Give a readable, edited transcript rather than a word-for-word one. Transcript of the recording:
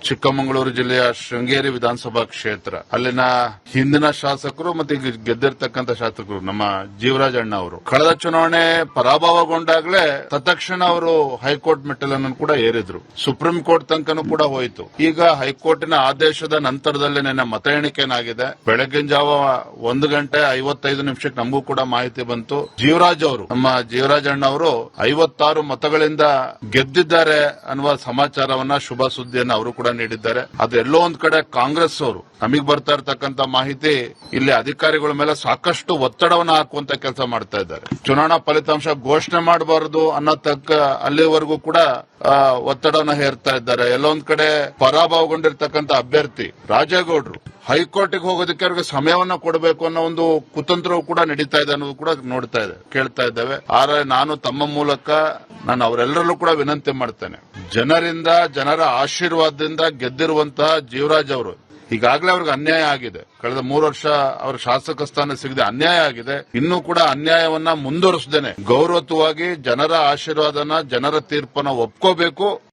ಚಿಕ್ಕಮಗಳೂರು ಜಿಲ್ಲೆಯ ಶೃಂಗೇರಿ ವಿಧಾನಸಭಾ ಕ್ಷೇತ್ರ. ಅಲ್ಲಿನ ಹಿಂದಿನ ಶಾಸಕರು ಮತ್ತೆ ಈಗ ಗೆದ್ದಿರ್ತಕ್ಕಂಥ ಶಾಸಕರು ನಮ್ಮ ಜೀವರಾಜ್ ಅಣ್ಣ ಅವರು ಕಳೆದ ಚುನಾವಣೆ ಪರಾಭವಗೊಂಡಾಗಲೇ ತತ್ಕ್ಷಣ ಅವರು ಹೈಕೋರ್ಟ್ ಮೆಟ್ಟಲನ್ನು ಕೂಡ ಏರಿದ್ರು. ಸುಪ್ರೀಂ ಕೋರ್ಟ್ ತನಕನೂ ಕೂಡ ಹೋಯಿತು. ಈಗ ಹೈಕೋರ್ಟಿನ ಆದೇಶದ ನಂತರದಲ್ಲೇ ನನ್ನ ಮತ ಎಣಿಕೆನಾಗಿದೆ. ಬೆಳಗಿನ ಜಾವ 1:55 ನಮಗೂ ಕೂಡ ಮಾಹಿತಿ ಬಂತು. ನಮ್ಮ ಜೀವರಾಜ್ ಅಣ್ಣ ಅವರು 56 ಮತಗಳಿಂದ ಗೆದ್ದಿದ್ದಾರೆ ಅನ್ನುವ ಸಮಾಚಾರವನ್ನ, ಶುಭ ಸುದ್ದಿಯನ್ನ ಅವರು ಕೂಡ ನೀಡಿದ್ದಾರೆ. ಅದು ಎಲ್ಲೋ ಒಂದ್ ಕಡೆ ಕಾಂಗ್ರೆಸ್ ಅವರು ನಮಗ್ ಬರ್ತಾ ಇರತಕ್ಕಂತ ಮಾಹಿತಿ ಇಲ್ಲಿ ಅಧಿಕಾರಿಗಳ ಮೇಲೆ ಸಾಕಷ್ಟು ಒತ್ತಡವನ್ನು ಹಾಕುವಂತ ಕೆಲಸ ಮಾಡ್ತಾ ಇದ್ದಾರೆ. ಚುನಾವಣಾ ಫಲಿತಾಂಶ ಘೋಷಣೆ ಮಾಡಬಾರದು ಅನ್ನೋ ಅಲ್ಲಿವರೆಗೂ ಕೂಡ ಒತ್ತಡವನ್ನು ಹೇರ್ತಾ ಇದ್ದಾರೆ. ಎಲ್ಲೊಂದ್ ಕಡೆ ಪರಾಭವಗೊಂಡಿರ್ತಕ್ಕಂಥ ಅಭ್ಯರ್ಥಿ ರಾಜೇಗೌಡರು ಹೈಕೋರ್ಟ್ಗೆ ಹೋಗೋದಕ್ಕೆ ಅವ್ರಿಗೆ ಸಮಯವನ್ನ ಕೊಡಬೇಕು ಅನ್ನೋ ಒಂದು ಕುತಂತ್ರವು ಕೂಡ ನಡೀತಾ ಇದೆ ಅನ್ನೋದು ಕೂಡ ಕೇಳ್ತಾ ಇದ್ದೇವೆ. ಆದರೆ ನಾನು ತಮ್ಮ ಮೂಲಕ ನಾನು ಅವರೆಲ್ಲರಲ್ಲೂ ಕೂಡ ವಿನಂತಿ ಮಾಡ್ತೇನೆ, ಜನರ ಆಶೀರ್ವಾದದಿಂದ ಗೆದ್ದಿರುವಂತಹ ಜೀವರಾಜ್ ಅವರು ಈಗಾಗಲೇ ಅವ್ರಿಗೆ ಅನ್ಯಾಯ ಆಗಿದೆ. ಕಳೆದ 3 ವರ್ಷ ಅವರ ಶಾಸಕ ಸ್ಥಾನ ಸಿಗದೆ ಅನ್ಯಾಯ ಆಗಿದೆ. ಇನ್ನೂ ಕೂಡ ಅನ್ಯಾಯವನ್ನ ಮುಂದುವರಿಸದೇನೆ ಗೌರವಯುತವಾಗಿ ಜನರ ಆಶೀರ್ವಾದನ, ಜನರ ತೀರ್ಪನ್ನ ಒಪ್ಕೋಬೇಕು.